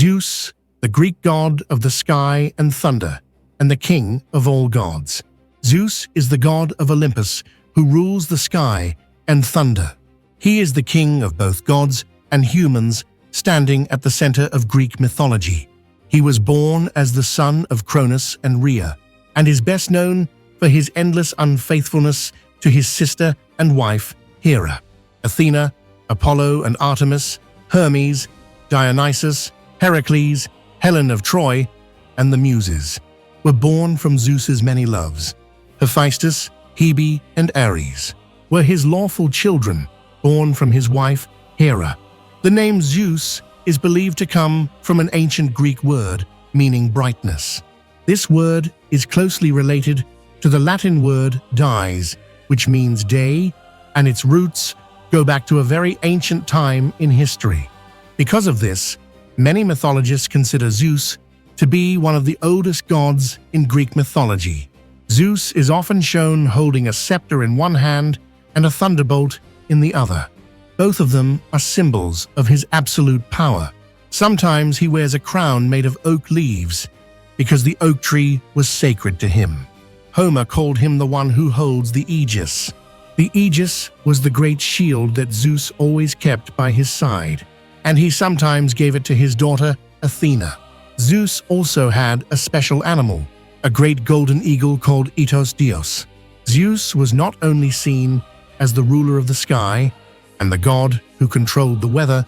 Zeus, the Greek god of the sky and thunder, and the king of all gods. Zeus is the god of Olympus who rules the sky and thunder. He is the king of both gods and humans, standing at the center of Greek mythology. He was born as the son of Cronus and Rhea, and is best known for his endless unfaithfulness to his sister and wife, Hera. Athena, Apollo and Artemis, Hermes, Dionysus, Heracles, Helen of Troy, and the Muses were born from Zeus's many loves. Hephaestus, Hebe, and Ares were his lawful children, born from his wife, Hera. The name Zeus is believed to come from an ancient Greek word meaning brightness. This word is closely related to the Latin word dies, which means day, and its roots go back to a very ancient time in history. Because of this, many mythologists consider Zeus to be one of the oldest gods in Greek mythology. Zeus is often shown holding a scepter in one hand and a thunderbolt in the other. Both of them are symbols of his absolute power. Sometimes he wears a crown made of oak leaves because the oak tree was sacred to him. Homer called him the one who holds the aegis. The aegis was the great shield that Zeus always kept by his side, and he sometimes gave it to his daughter Athena. Zeus also had a special animal, a great golden eagle called Etos Dios. Zeus was not only seen as the ruler of the sky and the god who controlled the weather,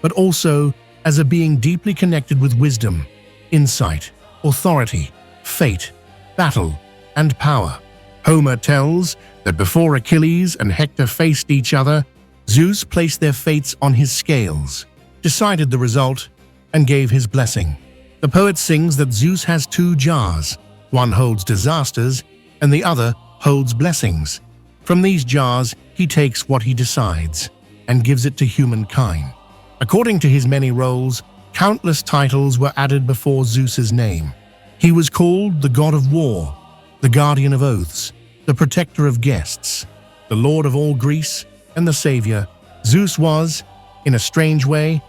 but also as a being deeply connected with wisdom, insight, authority, fate, battle, and power. Homer tells that before Achilles and Hector faced each other, Zeus placed their fates on his scales, decided the result, and gave his blessing. The poet sings that Zeus has two jars. One holds disasters, and the other holds blessings. From these jars, he takes what he decides and gives it to humankind. According to his many roles, countless titles were added before Zeus's name. He was called the god of war, the guardian of oaths, the protector of guests, the lord of all Greece, and the savior. Zeus was, in a strange way,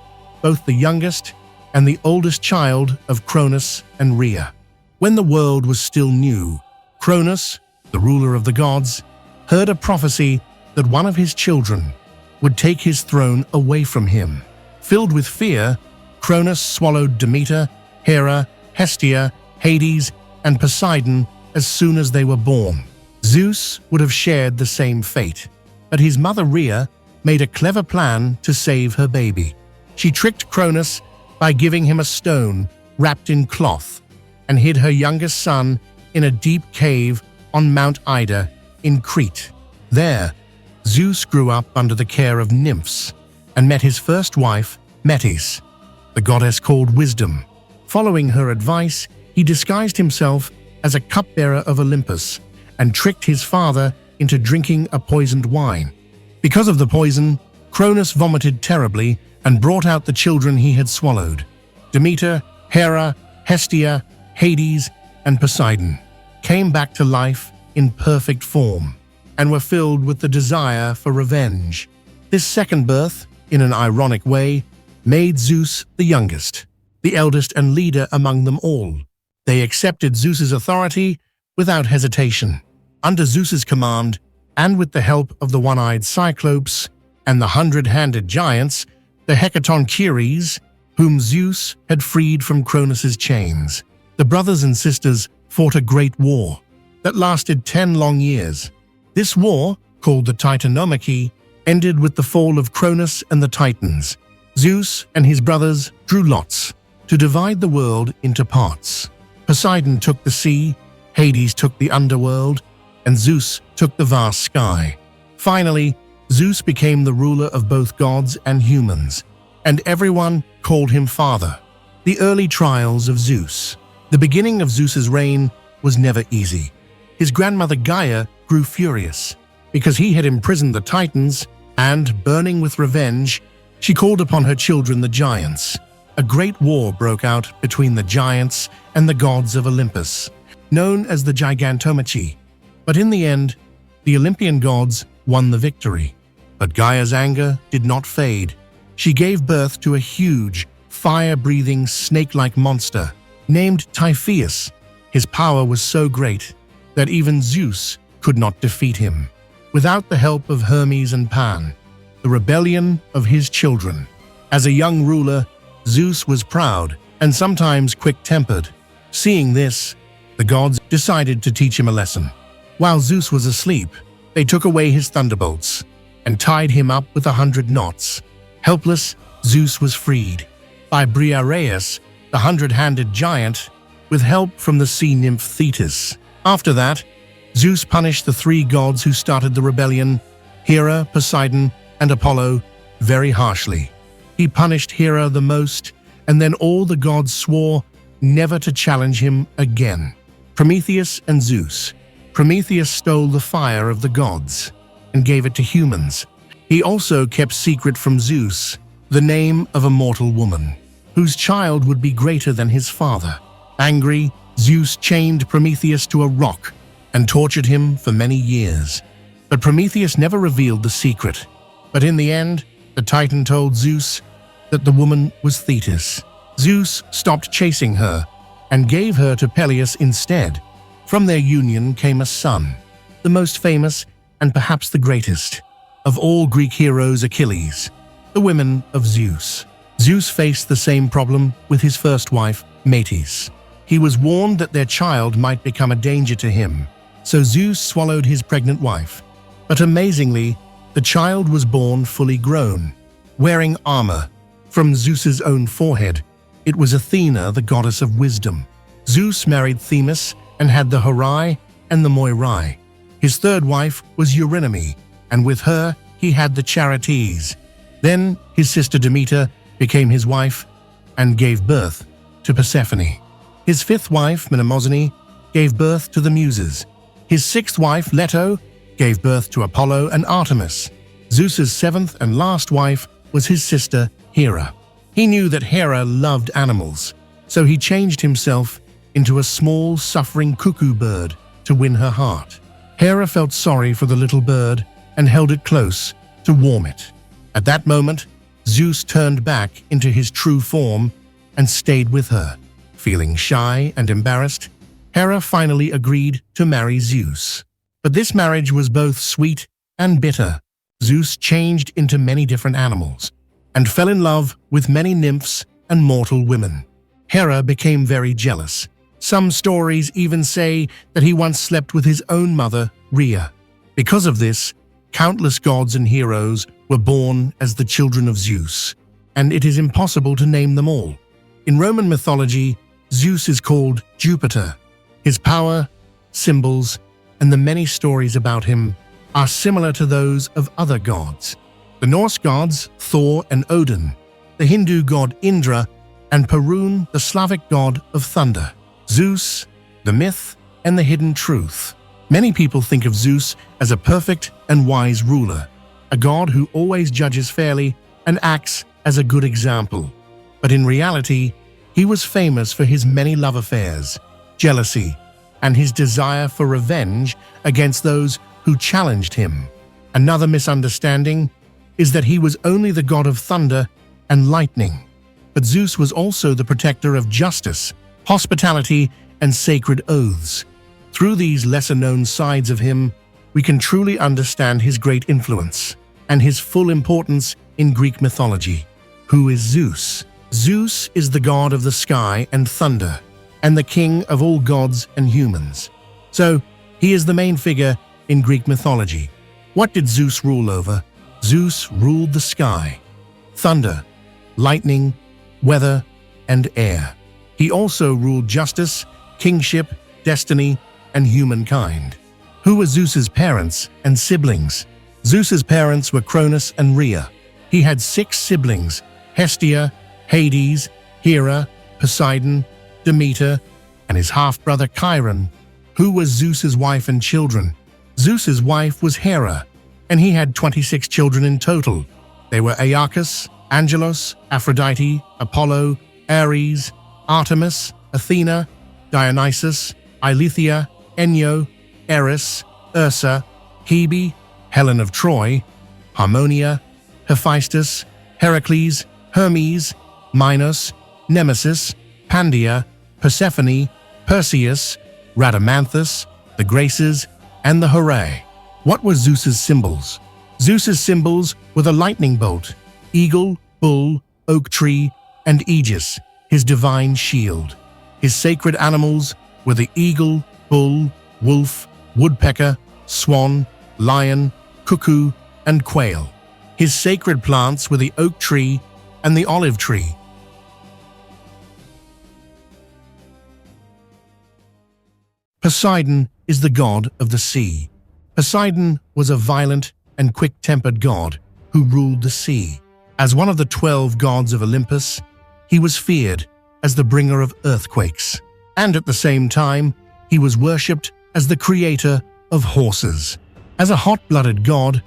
both the youngest and the oldest child of Cronus and Rhea. When the world was still new, Cronus, the ruler of the gods, heard a prophecy that one of his children would take his throne away from him. Filled with fear, Cronus swallowed Demeter, Hera, Hestia, Hades, and Poseidon as soon as they were born. Zeus would have shared the same fate, but his mother Rhea made a clever plan to save her baby. She tricked Cronus by giving him a stone wrapped in cloth and hid her youngest son in a deep cave on Mount Ida in Crete. There, Zeus grew up under the care of nymphs and met his first wife, Metis, the goddess called Wisdom. Following her advice, he disguised himself as a cupbearer of Olympus and tricked his father into drinking a poisoned wine. Because of the poison, Cronus vomited terribly and brought out the children he had swallowed. Demeter, Hera, Hestia, Hades, and Poseidon came back to life in perfect form and were filled with the desire for revenge. This second birth, in an ironic way, made Zeus the youngest, the eldest and leader among them all. They accepted Zeus's authority without hesitation. Under Zeus's command, and with the help of the one-eyed Cyclopes and the hundred-handed giants, the Hecatoncheires, whom Zeus had freed from Cronus's chains, the brothers and sisters fought a great war that lasted 10 long years. This war, called the Titanomachy, ended with the fall of Cronus and the Titans. Zeus and his brothers drew lots to divide the world into parts. Poseidon took the sea, Hades took the underworld, and Zeus took the vast sky. Finally, Zeus became the ruler of both gods and humans, and everyone called him Father. The early trials of Zeus. The beginning of Zeus's reign was never easy. His grandmother Gaia grew furious because he had imprisoned the Titans, and, burning with revenge, she called upon her children the giants. A great war broke out between the giants and the gods of Olympus, known as the Gigantomachy. But in the end, the Olympian gods won the victory. But Gaia's anger did not fade. She gave birth to a huge, fire-breathing, snake-like monster named Typhoeus. His power was so great that even Zeus could not defeat him. Without the help of Hermes and Pan, the rebellion of his children. As a young ruler, Zeus was proud and sometimes quick-tempered. Seeing this, the gods decided to teach him a lesson. While Zeus was asleep, they took away his thunderbolts and tied him up with 100 knots. Helpless, Zeus was freed by Briareus, the 100-handed giant, with help from the sea nymph Thetis. After that, Zeus punished the 3 gods who started the rebellion, Hera, Poseidon, and Apollo, very harshly. He punished Hera the most, and then all the gods swore never to challenge him again. Prometheus and Zeus. Prometheus stole the fire of the gods and gave it to humans. He also kept secret from Zeus the name of a mortal woman, whose child would be greater than his father. Angry, Zeus chained Prometheus to a rock and tortured him for many years. But Prometheus never revealed the secret. But in the end, the Titan told Zeus that the woman was Thetis. Zeus stopped chasing her and gave her to Peleus instead. From their union came a son, the most famous and perhaps the greatest of all Greek heroes, Achilles, the women of Zeus. Zeus faced the same problem with his first wife, Metis. He was warned that their child might become a danger to him, so Zeus swallowed his pregnant wife. But amazingly, the child was born fully grown, wearing armor. From Zeus's own forehead, it was Athena, the goddess of wisdom. Zeus married Themis and had the Horai and the Moirai. His third wife was Eurynome, and with her he had the Charites. Then his sister Demeter became his wife and gave birth to Persephone. His fifth wife, Mnemosyne, gave birth to the Muses. His sixth wife, Leto, gave birth to Apollo and Artemis. Zeus's seventh and last wife was his sister Hera. He knew that Hera loved animals, so he changed himself into a small, suffering cuckoo bird to win her heart. Hera felt sorry for the little bird and held it close to warm it. At that moment, Zeus turned back into his true form and stayed with her. Feeling shy and embarrassed, Hera finally agreed to marry Zeus. But this marriage was both sweet and bitter. Zeus changed into many different animals and fell in love with many nymphs and mortal women. Hera became very jealous. Some stories even say that he once slept with his own mother, Rhea. Because of this, countless gods and heroes were born as the children of Zeus, and it is impossible to name them all. In Roman mythology, Zeus is called Jupiter. His power, symbols, and the many stories about him are similar to those of other gods. The Norse gods, Thor and Odin, the Hindu god Indra, and Perun, the Slavic god of thunder. Zeus, the myth, and the hidden truth. Many people think of Zeus as a perfect and wise ruler, a god who always judges fairly and acts as a good example. But in reality, he was famous for his many love affairs, jealousy, and his desire for revenge against those who challenged him. Another misunderstanding is that he was only the god of thunder and lightning. But Zeus was also the protector of justice, hospitality, and sacred oaths. Through these lesser-known sides of him, we can truly understand his great influence and his full importance in Greek mythology. Who is Zeus? Zeus is the god of the sky and thunder, and the king of all gods and humans. So, he is the main figure in Greek mythology. What did Zeus rule over? Zeus ruled the sky, thunder, lightning, weather, and air. He also ruled justice, kingship, destiny, and humankind. Who were Zeus's parents and siblings? Zeus's parents were Cronus and Rhea. He had 6 siblings: Hestia, Hades, Hera, Poseidon, Demeter, and his half-brother Chiron. Who was Zeus's wife and children? Zeus's wife was Hera, and he had 26 children in total. They were Aeacus, Angelos, Aphrodite, Apollo, Ares, Artemis, Athena, Dionysus, Eileithyia, Enyo, Eris, Ursa, Hebe, Helen of Troy, Harmonia, Hephaestus, Heracles, Hermes, Minos, Nemesis, Pandia, Persephone, Perseus, Rhadamanthus, the Graces, and the Herae. What were Zeus's symbols? Zeus's symbols were the lightning bolt, eagle, bull, oak tree, and aegis, his divine shield. His sacred animals were the eagle, bull, wolf, woodpecker, swan, lion, cuckoo, and quail. His sacred plants were the oak tree and the olive tree. Poseidon is the god of the sea. Poseidon was a violent and quick-tempered god who ruled the sea. As one of the 12 gods of Olympus, he was feared as the bringer of earthquakes, and at the same time, he was worshipped as the creator of horses. As a hot-blooded god,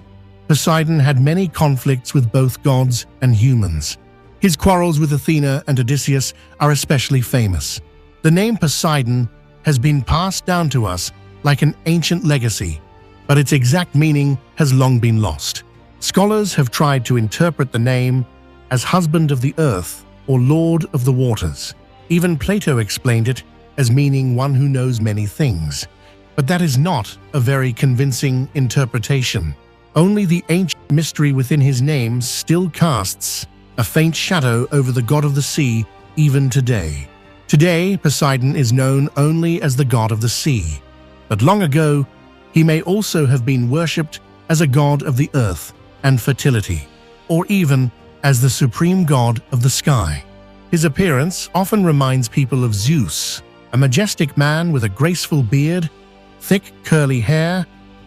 Poseidon had many conflicts with both gods and humans. His quarrels with Athena and Odysseus are especially famous. The name Poseidon has been passed down to us like an ancient legacy, but its exact meaning has long been lost. Scholars have tried to interpret the name as husband of the earth or lord of the waters. Even Plato explained it as meaning one who knows many things. But that is not a very convincing interpretation. Only the ancient mystery within his name still casts a faint shadow over the god of the sea even today. Today, Poseidon is known only as the god of the sea, but long ago, he may also have been worshipped as a god of the earth and fertility, or even as the supreme god of the sky. His appearance often reminds people of Zeus, a majestic man with a graceful beard, thick curly hair,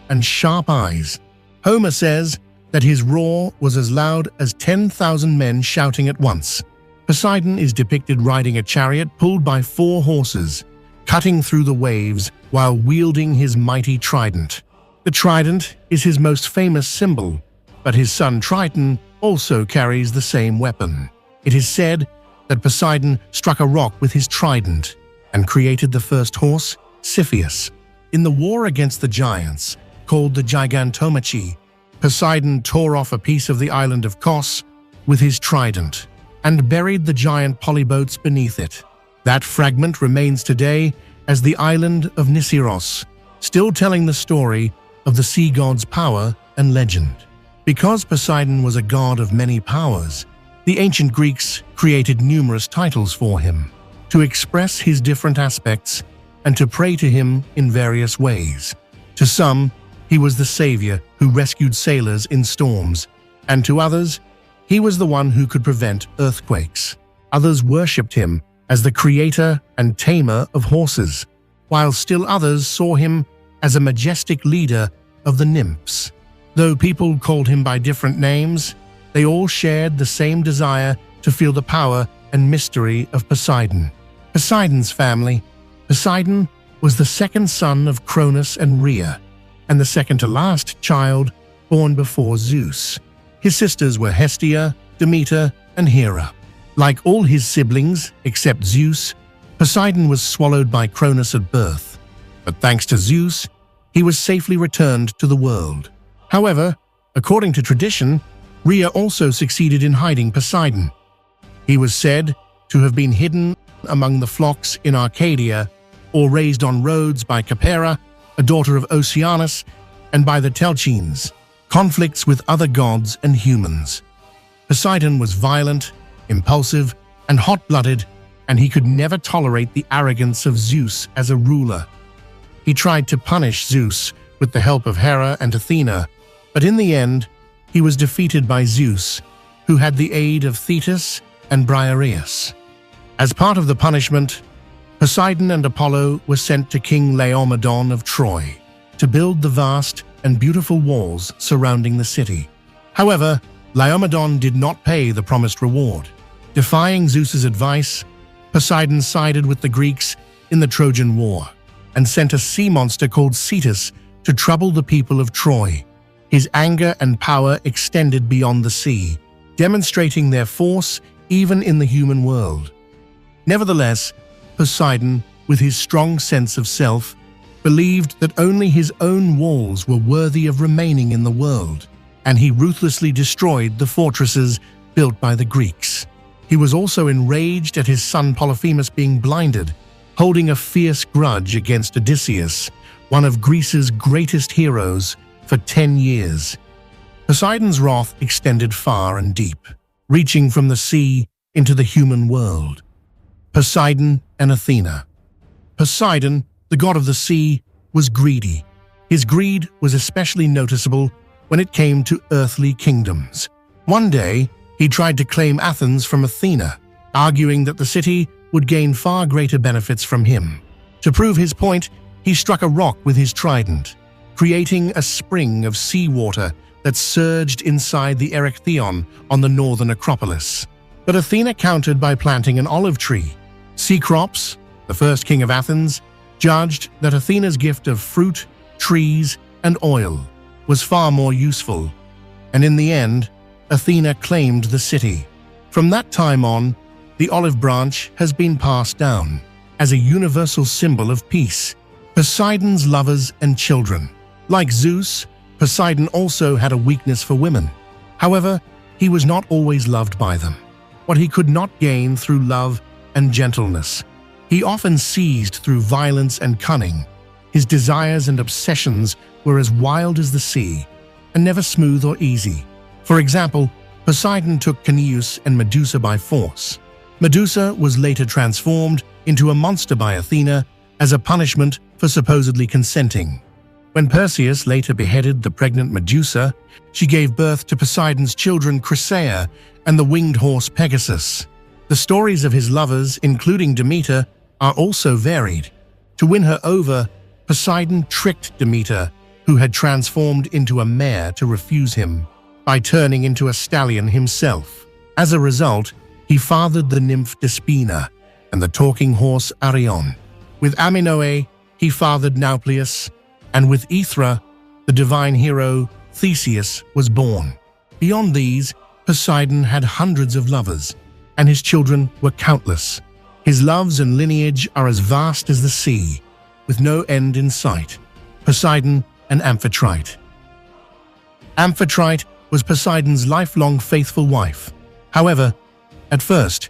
and sharp eyes. Homer says that his roar was as loud as 10,000 men shouting at once. Poseidon is depicted riding a chariot pulled by 4 horses, cutting through the waves while wielding his mighty trident. The trident is his most famous symbol, but his son Triton also carries the same weapon. It is said that Poseidon struck a rock with his trident and created the first horse, Cepheus. In the war against the giants, called the Gigantomachy, Poseidon tore off a piece of the island of Kos with his trident and buried the giant polybotes beneath it. That fragment remains today as the island of Nissyros, still telling the story of the sea god's power and legend. Because Poseidon was a god of many powers, the ancient Greeks created numerous titles for him to express his different aspects and to pray to him in various ways. To some, he was the savior who rescued sailors in storms, and to others, he was the one who could prevent earthquakes. Others worshipped him as the creator and tamer of horses, while still others saw him as a majestic leader of the nymphs. Though people called him by different names, they all shared the same desire to feel the power and mystery of Poseidon. Poseidon's family. Poseidon was the second son of Cronus and Rhea, and the second to last child born before Zeus. His sisters were Hestia, Demeter, and Hera. Like all his siblings, except Zeus, Poseidon was swallowed by Cronus at birth, but thanks to Zeus, he was safely returned to the world. However, according to tradition, Rhea also succeeded in hiding Poseidon. He was said to have been hidden among the flocks in Arcadia or raised on Rhodes by Capera, a daughter of Oceanus, and by the Telchines, conflicts with other gods and humans. Poseidon was violent, impulsive, and hot-blooded, and he could never tolerate the arrogance of Zeus as a ruler. He tried to punish Zeus with the help of Hera and Athena, but in the end, he was defeated by Zeus, who had the aid of Thetis and Briareus. As part of the punishment, Poseidon and Apollo were sent to King Laomedon of Troy to build the vast and beautiful walls surrounding the city. However, Laomedon did not pay the promised reward. Defying Zeus's advice, Poseidon sided with the Greeks in the Trojan War and sent a sea monster called Cetus to trouble the people of Troy. His anger and power extended beyond the sea, demonstrating their force even in the human world. Nevertheless, Poseidon, with his strong sense of self, believed that only his own walls were worthy of remaining in the world, and he ruthlessly destroyed the fortresses built by the Greeks. He was also enraged at his son Polyphemus being blinded, holding a fierce grudge against Odysseus, one of Greece's greatest heroes, for 10 years. Poseidon's wrath extended far and deep, reaching from the sea into the human world. Poseidon and Athena. Poseidon, the god of the sea, was greedy. His greed was especially noticeable when it came to earthly kingdoms. One day, he tried to claim Athens from Athena, arguing that the city would gain far greater benefits from him. To prove his point, he struck a rock with his trident, creating a spring of seawater that surged inside the Erechtheion on the northern Acropolis. But Athena countered by planting an olive tree. Cecrops, the first king of Athens, judged that Athena's gift of fruit, trees, and oil was far more useful, and in the end, Athena claimed the city. From that time on, the olive branch has been passed down as a universal symbol of peace. Poseidon's lovers and children. Like Zeus, Poseidon also had a weakness for women. However, he was not always loved by them. What he could not gain through love and gentleness, he often seized through violence and cunning. His desires and obsessions were as wild as the sea, and never smooth or easy. For example, Poseidon took Caneus and Medusa by force. Medusa was later transformed into a monster by Athena as a punishment for supposedly consenting. When Perseus later beheaded the pregnant Medusa, she gave birth to Poseidon's children Chrysaea and the winged horse Pegasus. The stories of his lovers, including Demeter, are also varied. To win her over, Poseidon tricked Demeter, who had transformed into a mare, to refuse him by turning into a stallion himself. As a result, he fathered the nymph Despina and the talking horse Arion. With Aminoe, he fathered Nauplius, and with Aethra, the divine hero Theseus was born. Beyond these, Poseidon had hundreds of lovers, and his children were countless. His loves and lineage are as vast as the sea, with no end in sight. Poseidon and Amphitrite. Amphitrite was Poseidon's lifelong faithful wife. However, at first,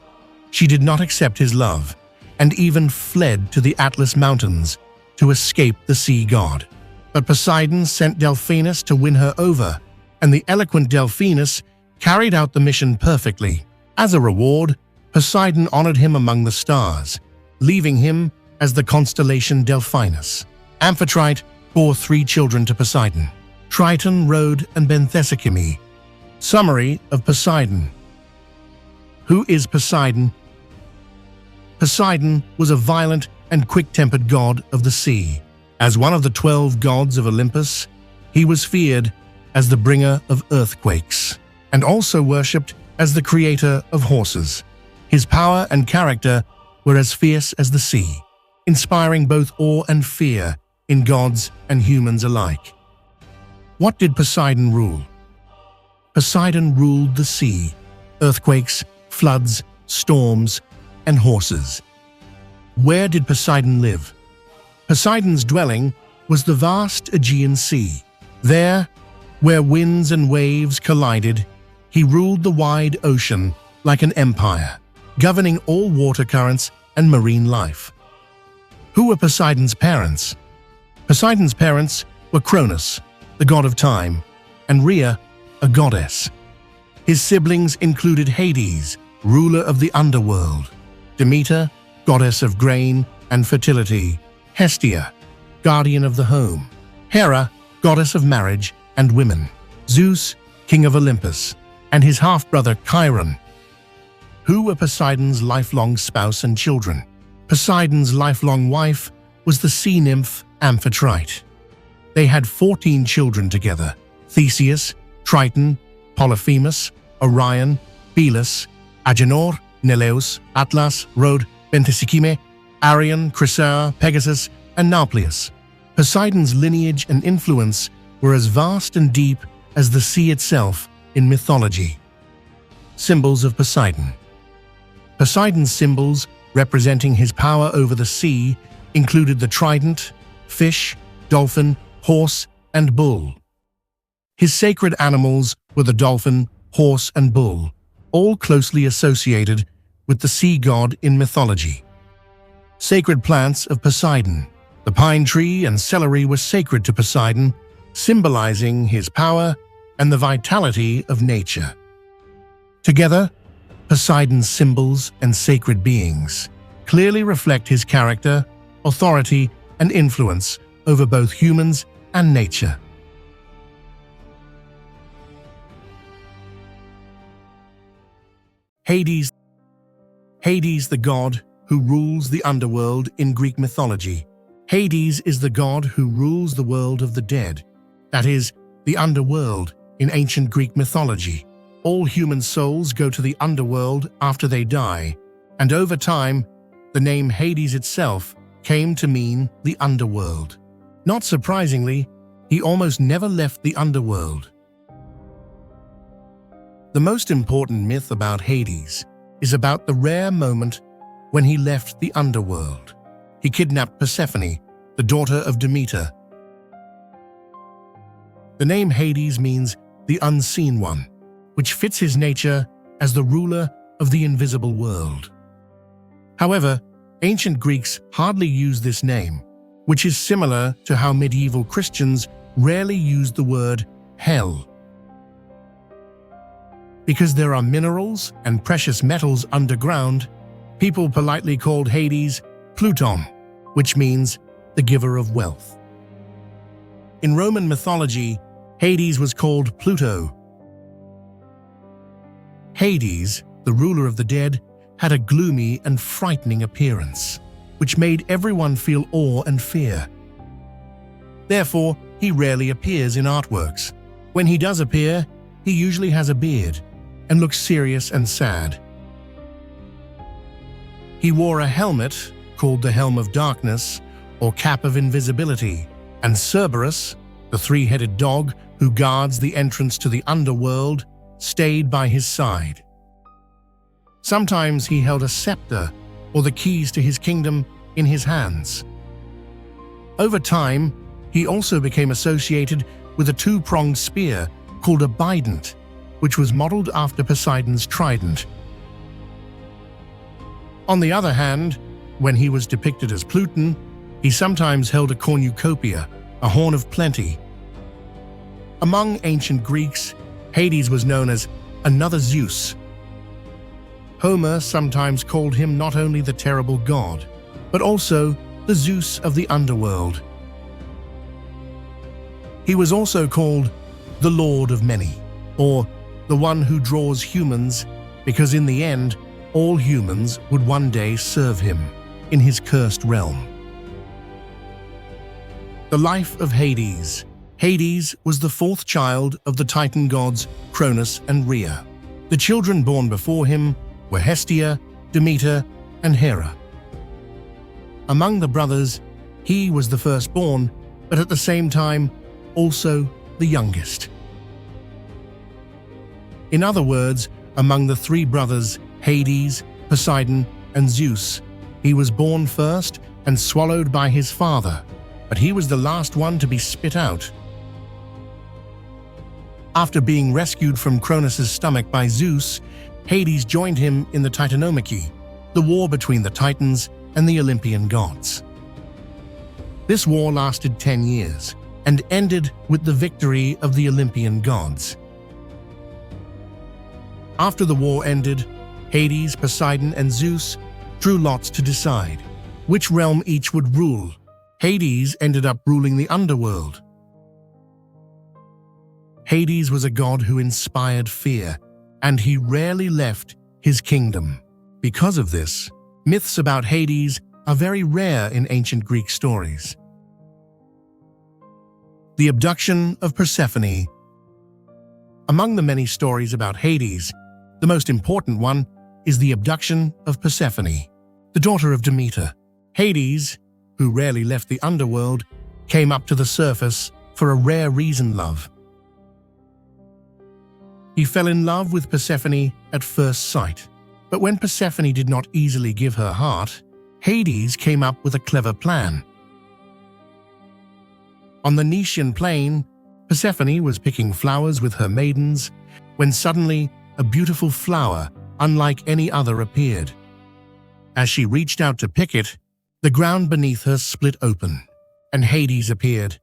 she did not accept his love, and even fled to the Atlas Mountains to escape the sea god. But Poseidon sent Delphinus to win her over, and the eloquent Delphinus carried out the mission perfectly. As a reward, Poseidon honored him among the stars, leaving him as the constellation Delphinus. Amphitrite bore 3 children to Poseidon: Triton, Rhode, and Benthesichime. Summary of Poseidon. Who is Poseidon? Poseidon was a violent and quick-tempered god of the sea. As one of the 12 gods of Olympus, he was feared as the bringer of earthquakes, and also worshipped as the creator of horses. His power and character were as fierce as the sea, inspiring both awe and fear in gods and humans alike. What did Poseidon rule? Poseidon ruled the sea, earthquakes, floods, storms, and horses. Where did Poseidon live? Poseidon's dwelling was the vast Aegean Sea. There, where winds and waves collided, he ruled the wide ocean like an empire, governing all water currents and marine life. Who were Poseidon's parents? Poseidon's parents were Cronus, the god of time, and Rhea, a goddess. His siblings included Hades, ruler of the underworld; Demeter, goddess of grain and fertility; Hestia, guardian of the home; Hera, goddess of marriage and women; Zeus, king of Olympus, and his half-brother Chiron. Who were Poseidon's lifelong spouse and children? Poseidon's lifelong wife was the sea nymph Amphitrite. They had 14 children together: Theseus, Triton, Polyphemus, Orion, Belus, Agenor, Neleus, Atlas, Rhode, Benthesichime, Arion, Chrysaea, Pegasus, and Nauplius. Poseidon's lineage and influence were as vast and deep as the sea itself in mythology. Symbols of Poseidon. Poseidon's symbols, representing his power over the sea, included the trident, fish, dolphin, horse, and bull. His sacred animals were the dolphin, horse, and bull, all closely associated with the sea god in mythology. Sacred plants of Poseidon. The pine tree and celery were sacred to Poseidon, symbolizing his power and the vitality of nature. Together, Poseidon's symbols and sacred beings clearly reflect his character, authority, and influence over both humans and nature. Hades. Hades, the god who rules the underworld in Greek mythology. Hades is the god who rules the world of the dead, that is, the underworld in ancient Greek mythology. All human souls go to the underworld after they die, and over time, the name Hades itself came to mean the underworld. Not surprisingly, he almost never left the underworld. The most important myth about Hades is about the rare moment when he left the underworld. He kidnapped Persephone, the daughter of Demeter. The name Hades means the unseen one, which fits his nature as the ruler of the invisible world. However, ancient Greeks hardly used this name, which is similar to how medieval Christians rarely used the word hell. Because there are minerals and precious metals underground, people politely called Hades Pluton, which means the giver of wealth. In Roman mythology, Hades was called Pluto. Hades, the ruler of the dead, had a gloomy and frightening appearance, which made everyone feel awe and fear. Therefore, he rarely appears in artworks. When he does appear, he usually has a beard and looks serious and sad. He wore a helmet called the Helm of Darkness or Cap of Invisibility, and Cerberus, the three-headed dog who guards the entrance to the underworld, stayed by his side. Sometimes he held a scepter or the keys to his kingdom in his hands. Over time, he also became associated with a two-pronged spear called a bident, which was modeled after Poseidon's trident. On the other hand, when he was depicted as Pluton, he sometimes held a cornucopia, a horn of plenty. Among ancient Greeks, Hades was known as another Zeus. Homer sometimes called him not only the terrible god, but also the Zeus of the underworld. He was also called the Lord of Many, or the one who draws humans, because in the end, all humans would one day serve him in his cursed realm. The life of Hades. Hades was the fourth child of the Titan gods Cronus and Rhea. The children born before him were Hestia, Demeter, and Hera. Among the brothers, he was the firstborn, but at the same time, also the youngest. In other words, among the three brothers, Hades, Poseidon, and Zeus, he was born first and swallowed by his father, but he was the last one to be spit out. After being rescued from Cronus' stomach by Zeus, Hades joined him in the Titanomachy, the war between the Titans and the Olympian gods. This war lasted 10 years and ended with the victory of the Olympian gods. After the war ended, Hades, Poseidon, and Zeus drew lots to decide which realm each would rule. Hades ended up ruling the underworld. Hades was a god who inspired fear, and he rarely left his kingdom. Because of this, myths about Hades are very rare in ancient Greek stories. The abduction of Persephone. Among the many stories about Hades, the most important one is the abduction of Persephone, the daughter of Demeter. Hades, who rarely left the underworld, came up to the surface for a rare reason: love. He fell in love with Persephone at first sight, but when Persephone did not easily give her heart, Hades came up with a clever plan. On the Nysian plain, Persephone was picking flowers with her maidens when suddenly a beautiful flower unlike any other, appeared. As she reached out to pick it, the ground beneath her split open, and Hades appeared.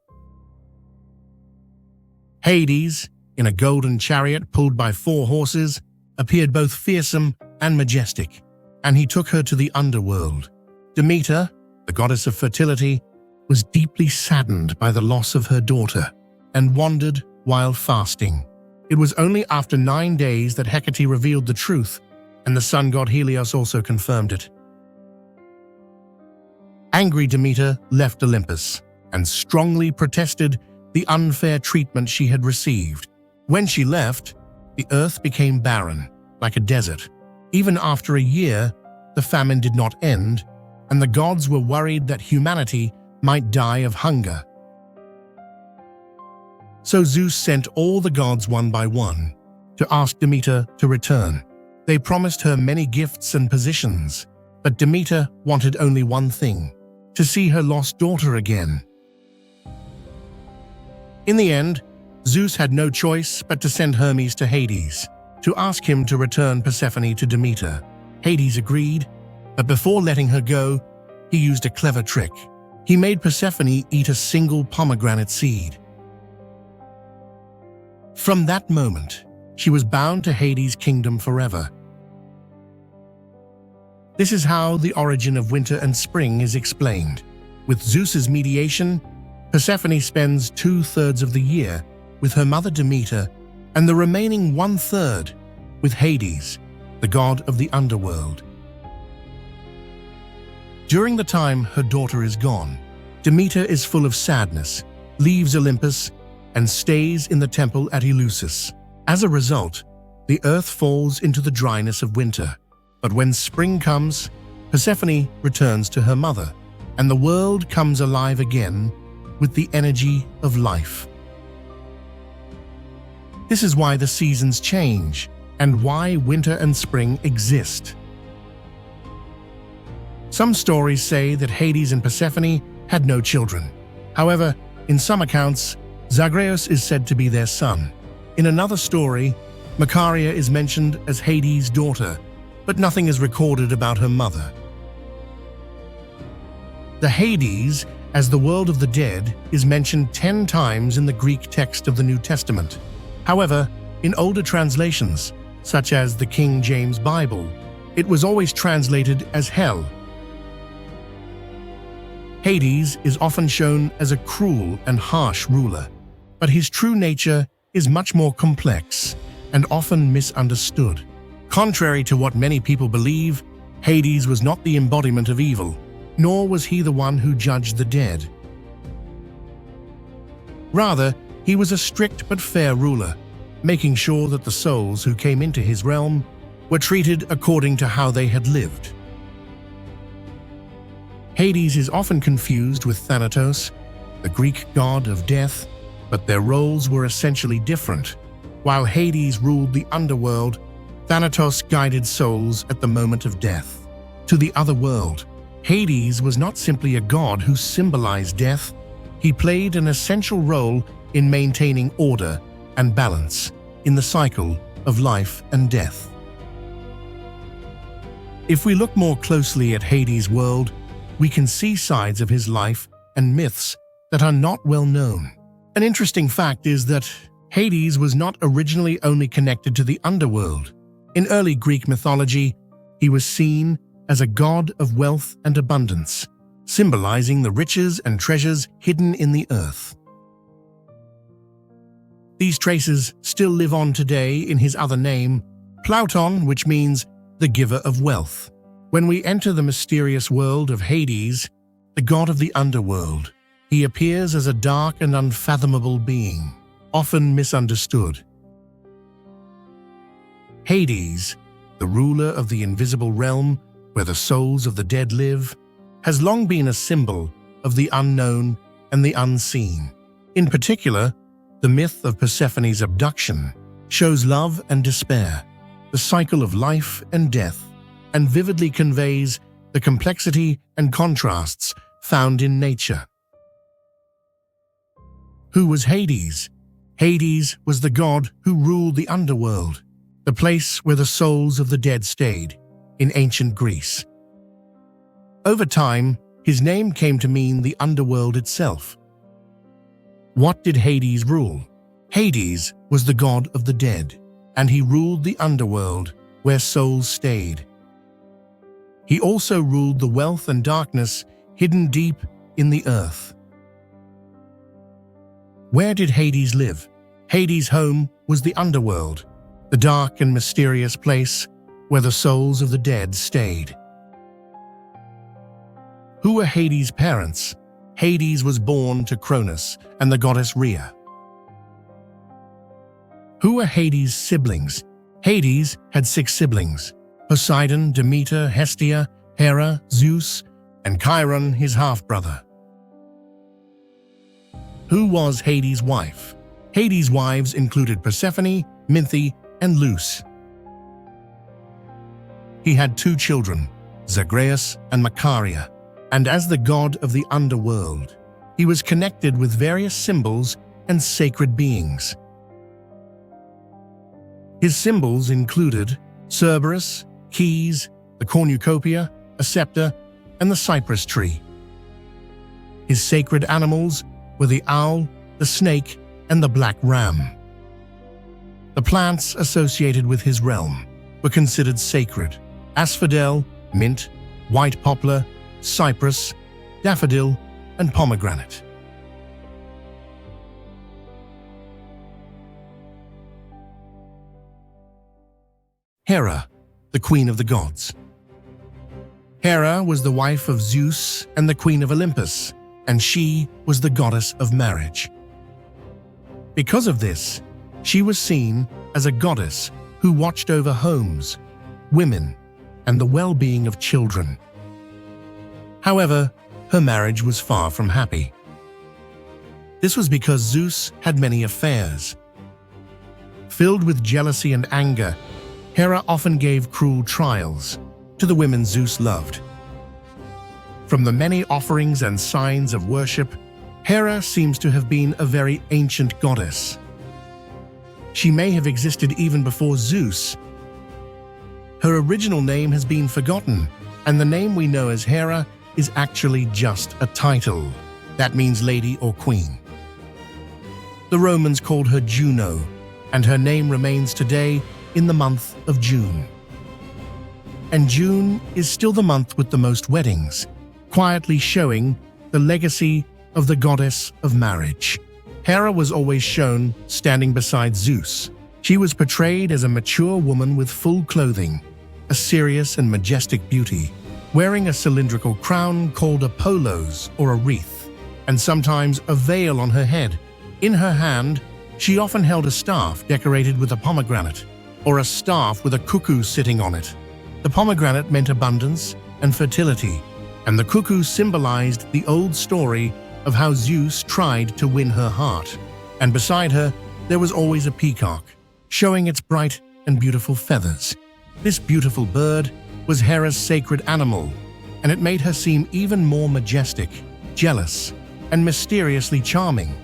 Hades, in a golden chariot pulled by 4 horses, appeared both fearsome and majestic, and he took her to the underworld. Demeter, the goddess of fertility, was deeply saddened by the loss of her daughter and wandered while fasting. It was only after 9 days that Hecate revealed the truth, and the sun god Helios also confirmed it. Angry Demeter left Olympus and strongly protested the unfair treatment she had received. When she left, the earth became barren, like a desert. Even after a year, the famine did not end, and the gods were worried that humanity might die of hunger. So Zeus sent all the gods one by one to ask Demeter to return. They promised her many gifts and positions, but Demeter wanted only one thing: to see her lost daughter again. In the end, Zeus had no choice but to send Hermes to Hades to ask him to return Persephone to Demeter. Hades agreed, but before letting her go, he used a clever trick. He made Persephone eat a single pomegranate seed. From that moment, she was bound to Hades' kingdom forever. This is how the origin of winter and spring is explained. With Zeus's mediation, Persephone spends 2/3 of the year with her mother Demeter, and the remaining 1/3 with Hades, the god of the underworld. During the time her daughter is gone, Demeter is full of sadness, leaves Olympus, and stays in the temple at Eleusis. As a result, the earth falls into the dryness of winter. But when spring comes, Persephone returns to her mother, and the world comes alive again with the energy of life. This is why the seasons change, and why winter and spring exist. Some stories say that Hades and Persephone had no children. However, in some accounts, Zagreus is said to be their son. In another story, Macaria is mentioned as Hades' daughter, but nothing is recorded about her mother. The Hades, as the world of the dead, is mentioned 10 times in the Greek text of the New Testament. However, in older translations, such as the King James Bible, it was always translated as hell. Hades is often shown as a cruel and harsh ruler, but his true nature is much more complex and often misunderstood. Contrary to what many people believe, Hades was not the embodiment of evil, nor was he the one who judged the dead. Rather, he was a strict but fair ruler, making sure that the souls who came into his realm were treated according to how they had lived. Hades is often confused with Thanatos, the Greek god of death, but their roles were essentially different. While Hades ruled the underworld, Thanatos guided souls at the moment of death to the other world. Hades was not simply a god who symbolized death, he played an essential role in maintaining order and balance in the cycle of life and death. If we look more closely at Hades' world, we can see sides of his life and myths that are not well known. An interesting fact is that Hades was not originally only connected to the underworld. In early Greek mythology, he was seen as a god of wealth and abundance, symbolizing the riches and treasures hidden in the earth. These traces still live on today in his other name, Plauton, which means the giver of wealth. When we enter the mysterious world of Hades, the god of the underworld, he appears as a dark and unfathomable being, often misunderstood. Hades, the ruler of the invisible realm where the souls of the dead live, has long been a symbol of the unknown and the unseen. In particular, the myth of Persephone's abduction shows love and despair, the cycle of life and death, and vividly conveys the complexity and contrasts found in nature. Who was Hades? Hades was the god who ruled the underworld. the place where the souls of the dead stayed, in ancient Greece. Over time, his name came to mean the underworld itself. What did Hades rule? Hades was the god of the dead, and he ruled the underworld where souls stayed. He also ruled the wealth and darkness hidden deep in the earth. Where did Hades live? Hades' home was the underworld, the dark and mysterious place where the souls of the dead stayed. Who were Hades' parents? Hades was born to Cronus and the goddess Rhea. Who were Hades' siblings? Hades had 6 siblings: Poseidon, Demeter, Hestia, Hera, Zeus, and Chiron, his half-brother. Who was Hades' wife? Hades' wives included Persephone, Minthe, and Luce. He had 2 children, Zagreus and Macaria, and as the god of the underworld, he was connected with various symbols and sacred beings. His symbols included Cerberus, keys, the cornucopia, a scepter, and the cypress tree. His sacred animals were the owl, the snake, and the black ram. The plants associated with his realm were considered sacred: asphodel, mint, white poplar, cypress, daffodil, and pomegranate. Hera, the queen of the gods. Hera was the wife of Zeus and the queen of Olympus, and she was the goddess of marriage. Because of this, she was seen as a goddess who watched over homes, women, and the well-being of children. However, her marriage was far from happy. This was because Zeus had many affairs. Filled with jealousy and anger, Hera often gave cruel trials to the women Zeus loved. From the many offerings and signs of worship, Hera seems to have been a very ancient goddess. She may have existed even before Zeus. Her original name has been forgotten, and the name we know as Hera is actually just a title. That means lady or queen. The Romans called her Juno, and her name remains today in the month of June. And June is still the month with the most weddings, quietly showing the legacy of the goddess of marriage. Hera was always shown standing beside Zeus. She was portrayed as a mature woman with full clothing, a serious and majestic beauty, wearing a cylindrical crown called a polos or a wreath, and sometimes a veil on her head. In her hand, she often held a staff decorated with a pomegranate, or a staff with a cuckoo sitting on it. The pomegranate meant abundance and fertility, and the cuckoo symbolized the old story of how Zeus tried to win her heart. And beside her, there was always a peacock, showing its bright and beautiful feathers. This beautiful bird was Hera's sacred animal, and it made her seem even more majestic, jealous, and mysteriously charming.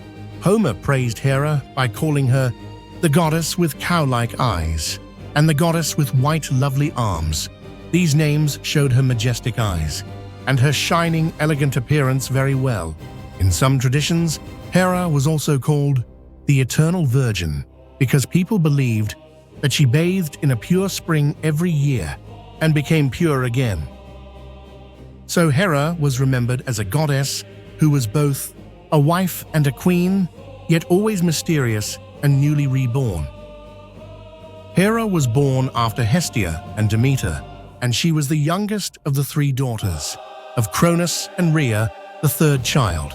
Homer praised Hera by calling her the goddess with cow-like eyes, and the goddess with white lovely arms. These names showed her majestic eyes, and her shining, elegant appearance very well. In some traditions, Hera was also called the Eternal Virgin, because people believed that she bathed in a pure spring every year and became pure again. So Hera was remembered as a goddess who was both a wife and a queen, yet always mysterious and newly reborn. Hera was born after Hestia and Demeter, and she was the youngest of the 3 daughters of Cronus and Rhea, the 3rd child.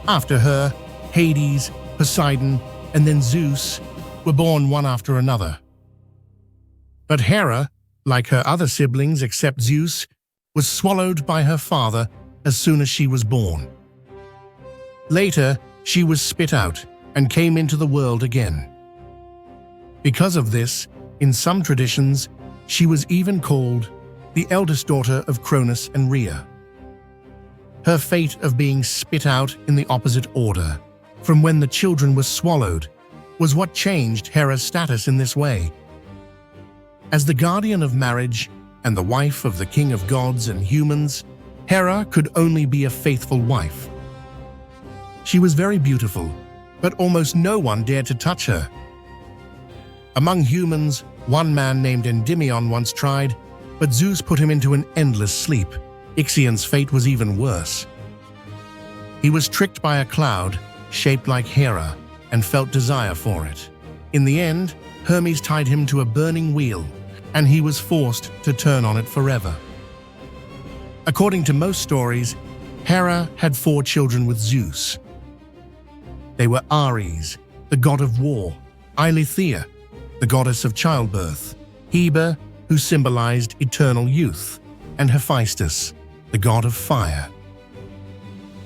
After her, Hades, Poseidon, and then Zeus were born one after another. But Hera, like her other siblings except Zeus, was swallowed by her father as soon as she was born. Later, she was spit out and came into the world again. Because of this, in some traditions, she was even called the eldest daughter of Cronus and Rhea. Her fate of being spit out in the opposite order, from when the children were swallowed, was what changed Hera's status in this way. As the guardian of marriage and the wife of the king of gods and humans, Hera could only be a faithful wife. She was very beautiful, but almost no one dared to touch her. Among humans, one man named Endymion once tried, but Zeus put him into an endless sleep. Ixion's fate was even worse. He was tricked by a cloud shaped like Hera and felt desire for it. In the end, Hermes tied him to a burning wheel, and he was forced to turn on it forever. According to most stories, Hera had 4 children with Zeus. They were Ares, the god of war, Eileithyia, the goddess of childbirth, Hebe, who symbolized eternal youth, and Hephaestus, the god of fire.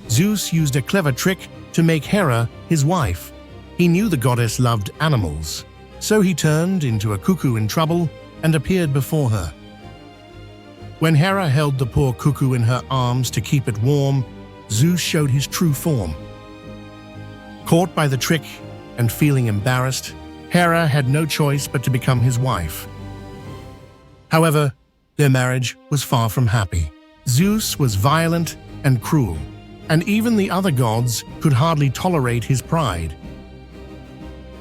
Zeus used a clever trick to make Hera his wife. He knew the goddess loved animals, so he turned into a cuckoo in trouble and appeared before her. When Hera held the poor cuckoo in her arms to keep it warm, Zeus showed his true form. Caught by the trick and feeling embarrassed, Hera had no choice but to become his wife. However, their marriage was far from happy. Zeus was violent and cruel, and even the other gods could hardly tolerate his pride.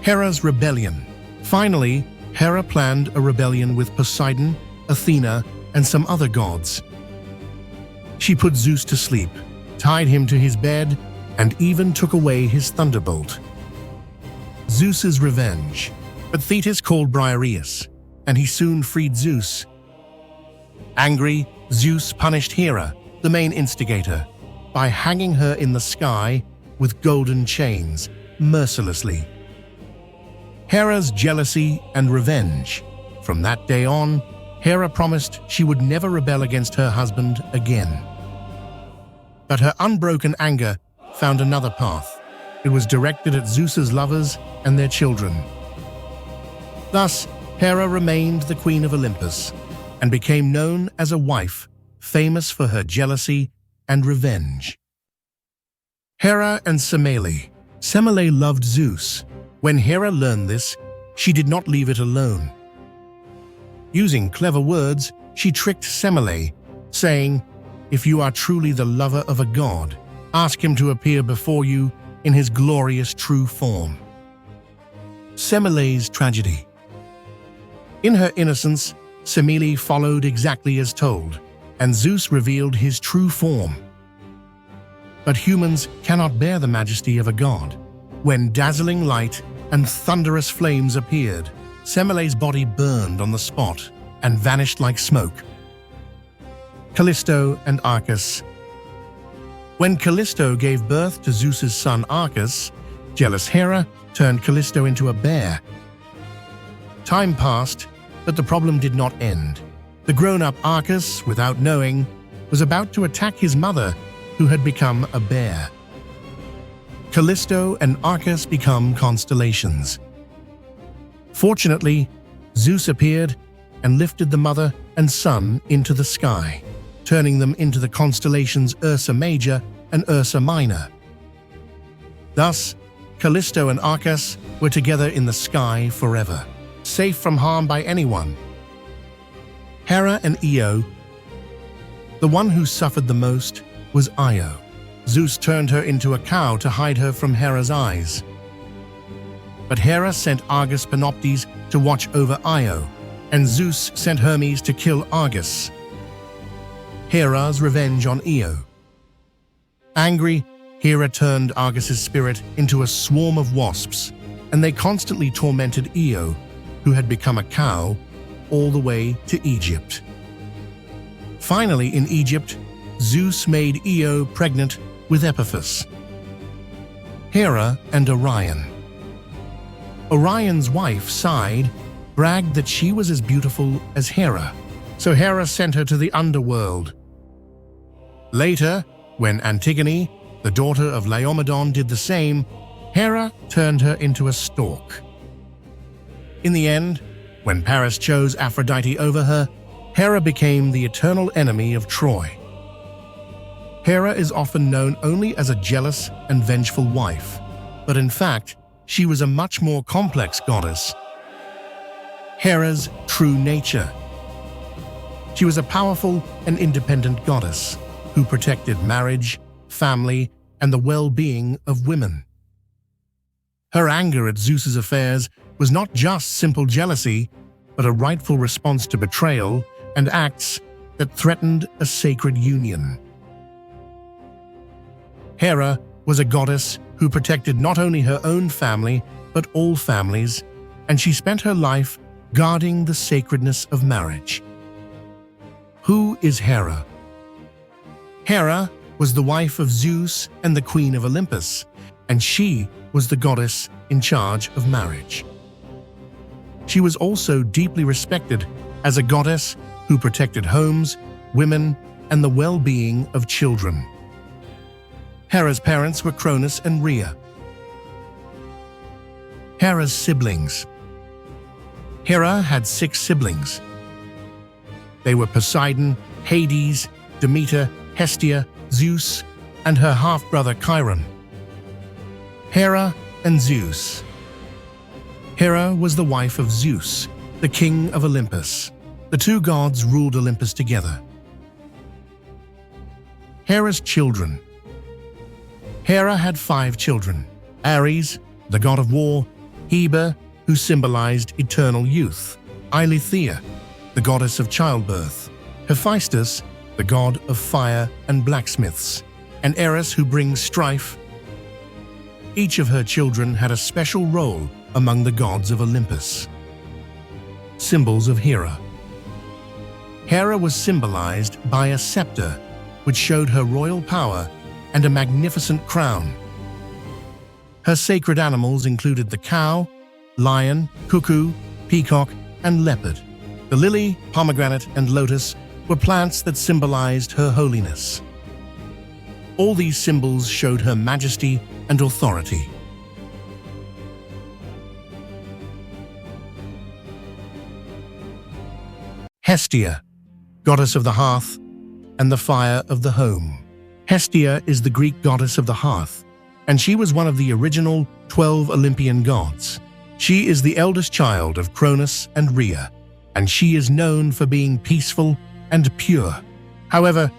Hera's rebellion. Finally, Hera planned a rebellion with Poseidon, Athena, and some other gods. She put Zeus to sleep, tied him to his bed, and even took away his thunderbolt. Zeus's revenge. But Thetis called Briareus, and he soon freed Zeus. Angry, Zeus punished Hera, the main instigator, by hanging her in the sky with golden chains, mercilessly. Hera's jealousy and revenge. From that day on, Hera promised she would never rebel against her husband again. But her unbroken anger found another path. It was directed at Zeus's lovers and their children. Thus, Hera remained the queen of Olympus and became known as a wife famous for her jealousy and revenge. Hera and Semele. Semele loved Zeus. When Hera learned this, she did not leave it alone. Using clever words, she tricked Semele, saying, "If you are truly the lover of a god, ask him to appear before you in his glorious true form." Semele's tragedy. In her innocence, Semele followed exactly as told, and Zeus revealed his true form. But humans cannot bear the majesty of a god. When dazzling light and thunderous flames appeared, Semele's body burned on the spot and vanished like smoke. Callisto and Arcas. When Callisto gave birth to Zeus's son Arcas, jealous Hera turned Callisto into a bear. Time passed, but the problem did not end. The grown-up Arcas, without knowing, was about to attack his mother, who had become a bear. Callisto and Arcas become constellations. Fortunately, Zeus appeared and lifted the mother and son into the sky, turning them into the constellations Ursa Major and Ursa Minor. Thus, Callisto and Arcas were together in the sky forever, safe from harm by anyone. Hera and Io. The one who suffered the most was Io. Zeus turned her into a cow to hide her from Hera's eyes. But Hera sent Argus Panoptes to watch over Io, and Zeus sent Hermes to kill Argus. Hera's revenge on Io. Angry, Hera turned Argus's spirit into a swarm of wasps, and they constantly tormented Io, who had become a cow, all the way to Egypt. Finally, in Egypt, Zeus made Io pregnant with Epiphus. Hera and Orion. Orion's wife, Side, bragged that she was as beautiful as Hera, so Hera sent her to the underworld. Later, when Antigone, the daughter of Laomedon, did the same, Hera turned her into a stork. In the end, when Paris chose Aphrodite over her, Hera became the eternal enemy of Troy. Hera is often known only as a jealous and vengeful wife, but in fact, she was a much more complex goddess. Hera's true nature. She was a powerful and independent goddess who protected marriage, family, and the well-being of women. Her anger at Zeus's affairs was not just simple jealousy, but a rightful response to betrayal and acts that threatened a sacred union. Hera was a goddess who protected not only her own family, but all families, and she spent her life guarding the sacredness of marriage. Who is Hera? Hera was the wife of Zeus and the queen of Olympus, and she was the goddess in charge of marriage. She was also deeply respected as a goddess who protected homes, women, and the well-being of children. Hera's parents were Cronus and Rhea. Hera's siblings. Hera had 6 siblings. They were Poseidon, Hades, Demeter, Hestia, Zeus, and her half-brother Chiron. Hera and Zeus. Hera was the wife of Zeus, the king of Olympus. The 2 gods ruled Olympus together. Hera's children. Hera had 5 children: Ares, the god of war; Hebe, who symbolized eternal youth; Eileithyia, the goddess of childbirth; Hephaestus, the god of fire and blacksmiths; and Eris, who brings strife. Each of her children had a special role among the gods of Olympus. Symbols of Hera. Hera was symbolized by a scepter, which showed her royal power, and a magnificent crown. Her sacred animals included the cow, lion, cuckoo, peacock, and leopard. The lily, pomegranate, and lotus were plants that symbolized her holiness. All these symbols showed her majesty and authority. Hestia, goddess of the hearth and the fire of the home. Hestia is the Greek goddess of the hearth, and she was one of the original 12 Olympian gods. She is the eldest child of Cronus and Rhea, and she is known for being peaceful and pure. However,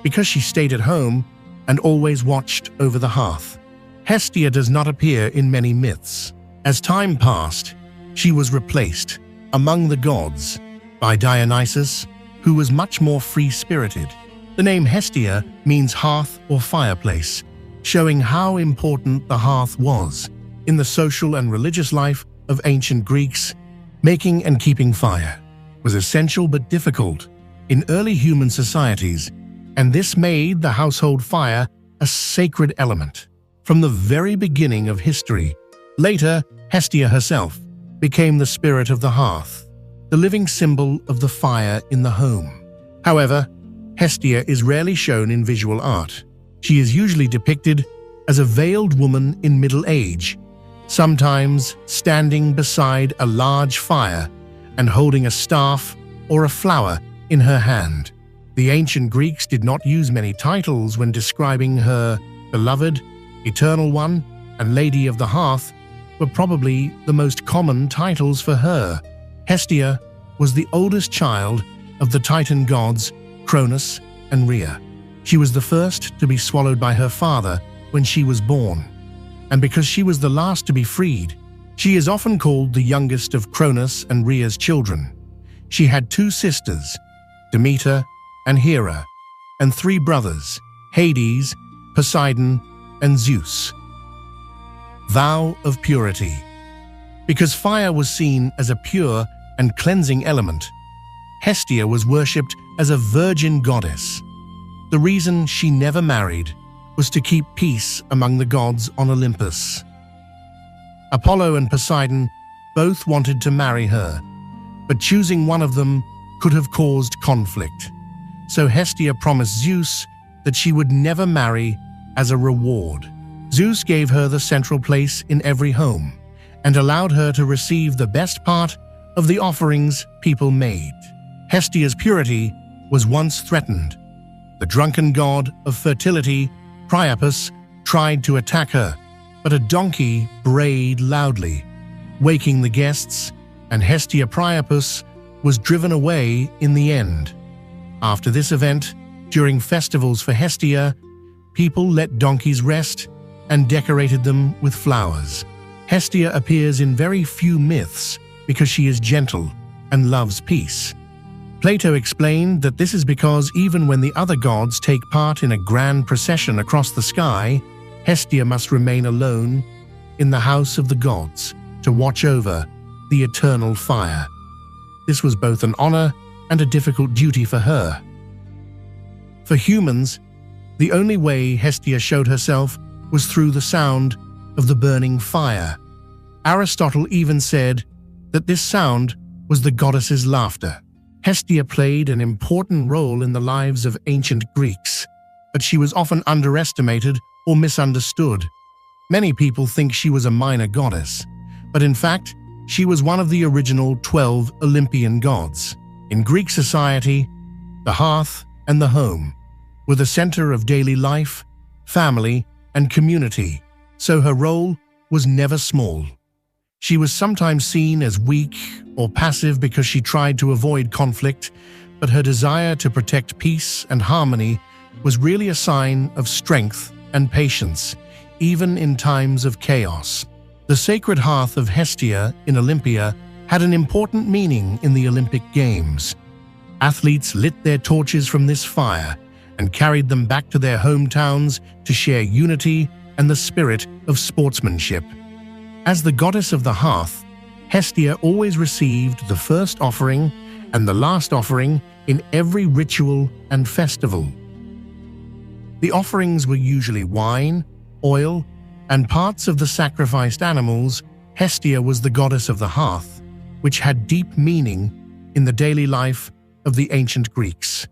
because she stayed at home and always watched over the hearth, Hestia does not appear in many myths. As time passed, she was replaced among the gods by Dionysus, who was much more free-spirited. The name Hestia means hearth or fireplace, showing how important the hearth was in the social and religious life of ancient Greeks. Making and keeping fire was essential but difficult in early human societies, and this made the household fire a sacred element. From the very beginning of history, later Hestia herself became the spirit of the hearth, the living symbol of the fire in the home. However, Hestia is rarely shown in visual art. She is usually depicted as a veiled woman in middle age, sometimes standing beside a large fire and holding a staff or a flower in her hand. The ancient Greeks did not use many titles when describing her. Beloved, Eternal One, and Lady of the Hearth were probably the most common titles for her. Hestia was the oldest child of the Titan gods Cronus and Rhea. She was the first to be swallowed by her father when she was born, and because she was the last to be freed, she is often called the youngest of Cronus and Rhea's children. She had 2 sisters, Demeter and Hera, and 3 brothers, Hades, Poseidon, and Zeus. Vow of purity. Because fire was seen as a pure and cleansing element, Hestia was worshipped as a virgin goddess. The reason she never married was to keep peace among the gods on Olympus. Apollo and Poseidon both wanted to marry her, but choosing one of them could have caused conflict. So Hestia promised Zeus that she would never marry as a reward. Zeus gave her the central place in every home and allowed her to receive the best part of the offerings people made. Hestia's purity was once threatened. The drunken god of fertility, Priapus, tried to attack her, but a donkey brayed loudly, waking the guests and Hestia Priapus was driven away in the end. After this event, during festivals for Hestia, people let donkeys rest and decorated them with flowers. Hestia appears in very few myths because she is gentle and loves peace. Plato explained that this is because even when the other gods take part in a grand procession across the sky, Hestia must remain alone in the house of the gods to watch over the eternal fire. This was both an honor and a difficult duty for her. For humans, the only way Hestia showed herself was through the sound of the burning fire. Aristotle even said that this sound was the goddess's laughter. Hestia played an important role in the lives of ancient Greeks, but she was often underestimated or misunderstood. Many people think she was a minor goddess, but in fact, she was one of the original 12 Olympian gods. In Greek society, the hearth and the home were the center of daily life, family, and community, so her role was never small. She was sometimes seen as weak or passive because she tried to avoid conflict, but her desire to protect peace and harmony was really a sign of strength and patience, even in times of chaos. The sacred hearth of Hestia in Olympia had an important meaning in the Olympic Games. Athletes lit their torches from this fire and carried them back to their hometowns to share unity and the spirit of sportsmanship. As the goddess of the hearth, Hestia always received the first offering and the last offering in every ritual and festival. The offerings were usually wine, oil, and parts of the sacrificed animals. Hestia was the goddess of the hearth, which had deep meaning in the daily life of the ancient Greeks.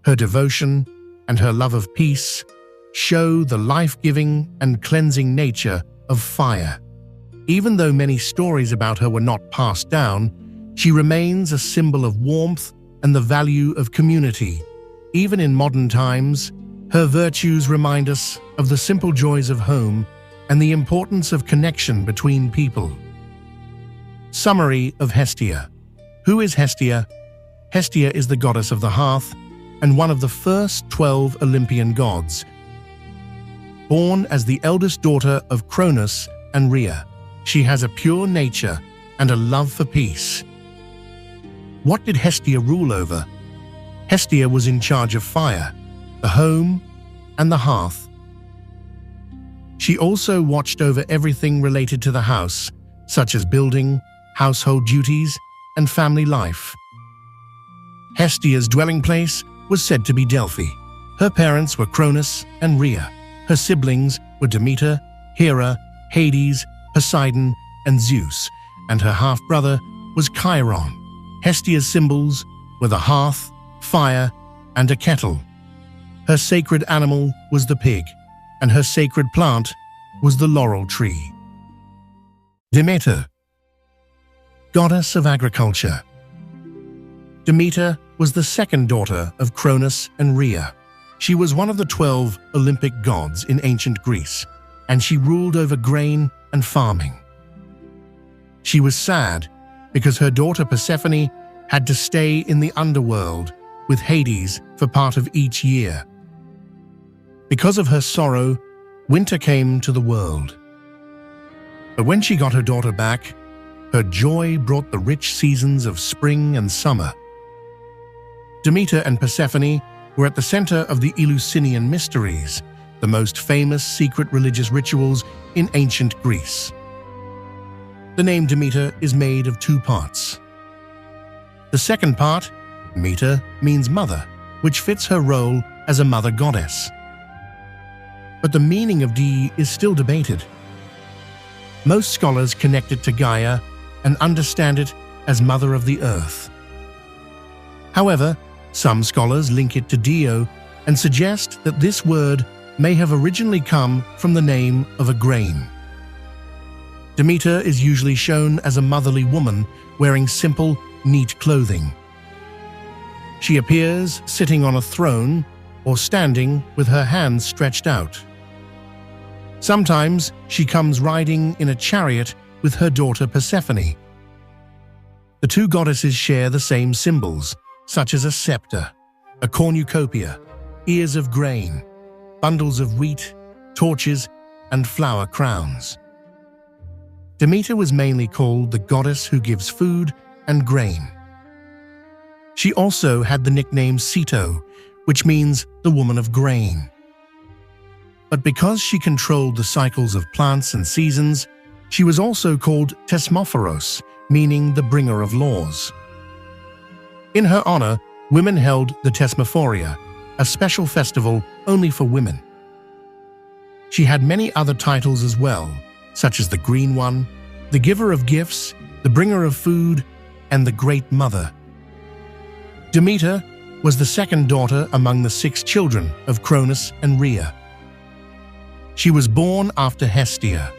Her devotion and her love of peace show the life-giving and cleansing nature of fire. Even though many stories about her were not passed down, she remains a symbol of warmth and the value of community. Even in modern times, her virtues remind us of the simple joys of home and the importance of connection between people. Summary of Hestia. Who is Hestia? Hestia is the goddess of the hearth and one of the first 12 Olympian gods. Born as the eldest daughter of Cronus and Rhea, she has a pure nature and a love for peace. What did Hestia rule over? Hestia was in charge of fire, the home, and the hearth. She also watched over everything related to the house, such as building, household duties, and family life. Hestia's dwelling place was said to be Delphi. Her parents were Cronus and Rhea. Her siblings were Demeter, Hera, Hades, Poseidon, and Zeus, and her half-brother was Chiron. Hestia's symbols were the hearth, fire, and a kettle. Her sacred animal was the pig, and her sacred plant was the laurel tree. Demeter, goddess of agriculture. Demeter was the second daughter of Cronus and Rhea. She was one of the 12 Olympic gods in ancient Greece, and she ruled over grain and farming. She was sad because her daughter Persephone had to stay in the underworld with Hades for part of each year. Because of her sorrow, winter came to the world. But when she got her daughter back, her joy brought the rich seasons of spring and summer. Demeter and Persephone were at the center of the Eleusinian Mysteries, the most famous secret religious rituals in ancient Greece. The name Demeter is made of two parts. The second part, Meter, means mother, which fits her role as a mother goddess. But the meaning of D is still debated. Most scholars connect it to Gaia and understand it as mother of the earth. However, some scholars link it to Dio and suggest that this word may have originally come from the name of a grain. Demeter is usually shown as a motherly woman wearing simple, neat clothing. She appears sitting on a throne or standing with her hands stretched out. Sometimes she comes riding in a chariot with her daughter Persephone. The two goddesses share the same symbols, such as a scepter, a cornucopia, ears of grain, bundles of wheat, torches, and flower crowns. Demeter was mainly called the goddess who gives food and grain. She also had the nickname Ceto, which means the woman of grain. But because she controlled the cycles of plants and seasons, she was also called Tesmophoros, meaning the bringer of laws. In her honor, women held the Tesmophoria, a special festival only for women. She had many other titles as well, such as the Green One, the Giver of Gifts, the Bringer of Food, and the Great Mother. Demeter was the second daughter among the 6 children of Cronus and Rhea. She was born after Hestia,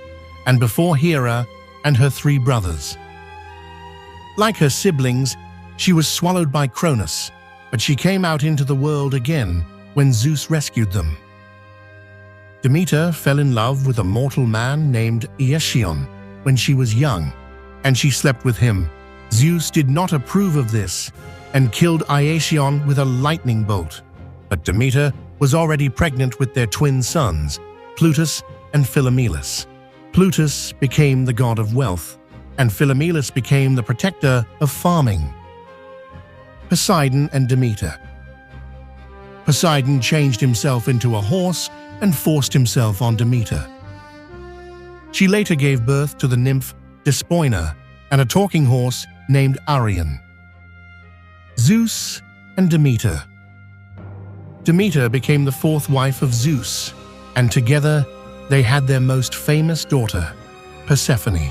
and before Hera and her 3 brothers. Like her siblings, she was swallowed by Cronus, but she came out into the world again when Zeus rescued them. Demeter fell in love with a mortal man named Iasion when she was young, and she slept with him. Zeus did not approve of this and killed Iasion with a lightning bolt, but Demeter was already pregnant with their twin sons, Plutus and Philomelus. Plutus became the god of wealth, and Philomelus became the protector of farming. Poseidon and Demeter. Poseidon changed himself into a horse and forced himself on Demeter. She later gave birth to the nymph Despoina and a talking horse named Arion. Zeus and Demeter. Demeter became the 4th wife of Zeus, and together they had their most famous daughter, Persephone.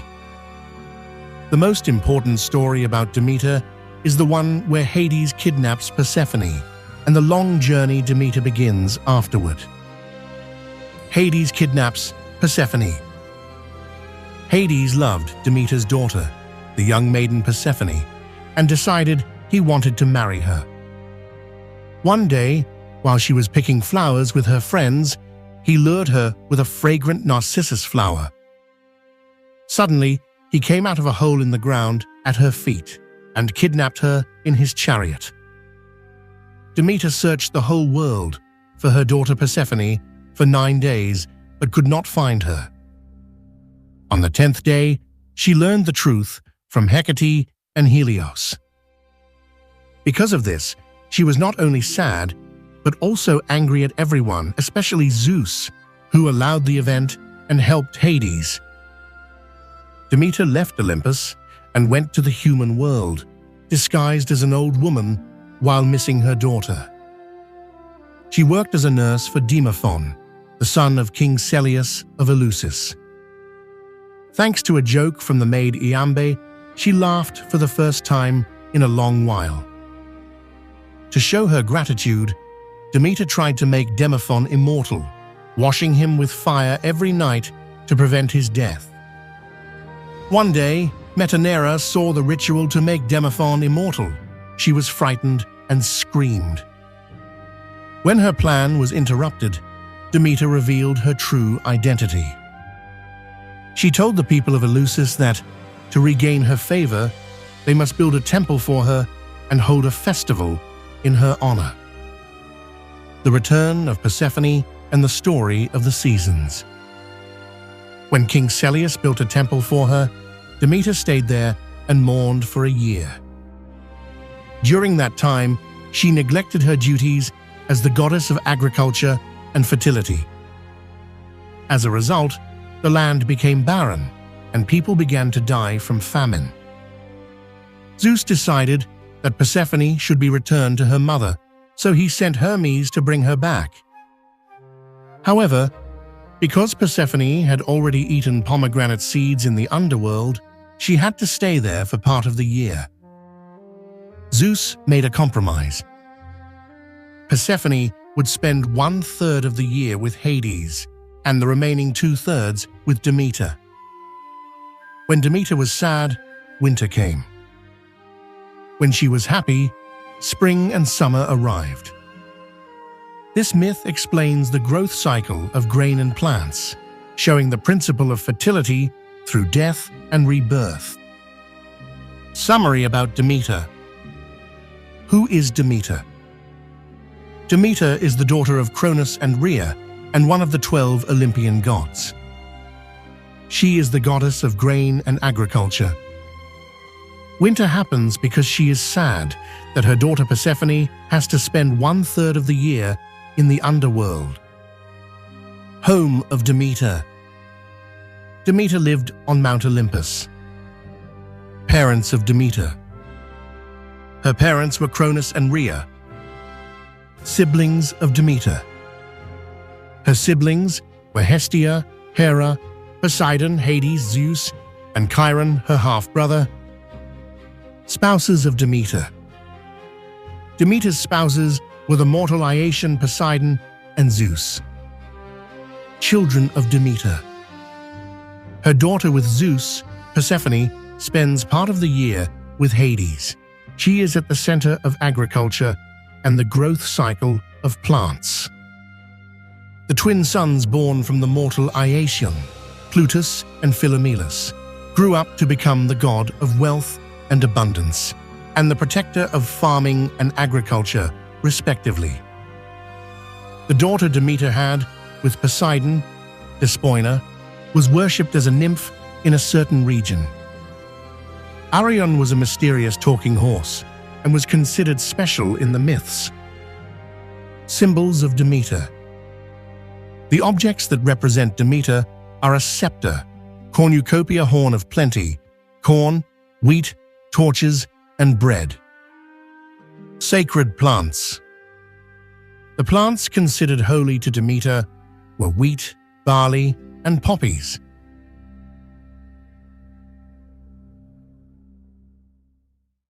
The most important story about Demeter is the one where Hades kidnaps Persephone and the long journey Demeter begins afterward. Hades kidnaps Persephone. Hades loved Demeter's daughter, the young maiden Persephone, and decided he wanted to marry her. One day, while she was picking flowers with her friends, he lured her with a fragrant narcissus flower. Suddenly, he came out of a hole in the ground at her feet and kidnapped her in his chariot. Demeter searched the whole world for her daughter Persephone for 9 days, but could not find her. On the 10th day, she learned the truth from Hecate and Helios. Because of this, she was not only sad, but also angry at everyone, especially Zeus, who allowed the event and helped Hades. Demeter left Olympus and went to the human world, disguised as an old woman while missing her daughter. She worked as a nurse for Demophon, the son of King Celeus of Eleusis. Thanks to a joke from the maid Iambe, she laughed for the first time in a long while. To show her gratitude, Demeter tried to make Demophon immortal, washing him with fire every night to prevent his death. One day, Metanera saw the ritual to make Demophon immortal. She was frightened and screamed. When her plan was interrupted, Demeter revealed her true identity. She told the people of Eleusis that, to regain her favor, they must build a temple for her and hold a festival in her honor. The return of Persephone and the story of the seasons. When King Celeus built a temple for her, Demeter stayed there and mourned for a year. During that time, she neglected her duties as the goddess of agriculture and fertility. As a result, the land became barren, and people began to die from famine. Zeus decided that Persephone should be returned to her mother, so he sent Hermes to bring her back. However, because Persephone had already eaten pomegranate seeds in the underworld, she had to stay there for part of the year. Zeus made a compromise. Persephone would spend 1/3 of the year with Hades, and the remaining 2/3 with Demeter. When Demeter was sad, winter came. When she was happy, spring and summer arrived. This myth explains the growth cycle of grain and plants, showing the principle of fertility through death and rebirth. Summary about Demeter. Who is Demeter? Demeter is the daughter of Cronus and Rhea and one of the 12 Olympian gods. She is the goddess of grain and agriculture. Winter happens because she is sad that her daughter Persephone has to spend 1/3 of the year in the underworld. Home of Demeter. Demeter lived on Mount Olympus. Parents of Demeter. Her parents were Cronus and Rhea. Siblings of Demeter. Her siblings were Hestia, Hera, Poseidon, Hades, Zeus, and Chiron, her half-brother. Spouses of Demeter. Demeter's spouses were the mortal Iasion, Poseidon, and Zeus. Children of Demeter. Her daughter with Zeus, Persephone, spends part of the year with Hades. She is at the center of agriculture and the growth cycle of plants. The twin sons born from the mortal Iasion, Plutus and Philomelus, grew up to become the god of wealth and abundance, and the protector of farming and agriculture, respectively. The daughter Demeter had with Poseidon, Despoina, was worshipped as a nymph in a certain region. Arion was a mysterious talking horse and was considered special in the myths. Symbols of Demeter. The objects that represent Demeter are a scepter, cornucopia horn of plenty, corn, wheat, torches, and bread. Sacred plants. The plants considered holy to Demeter were wheat, barley, and poppies.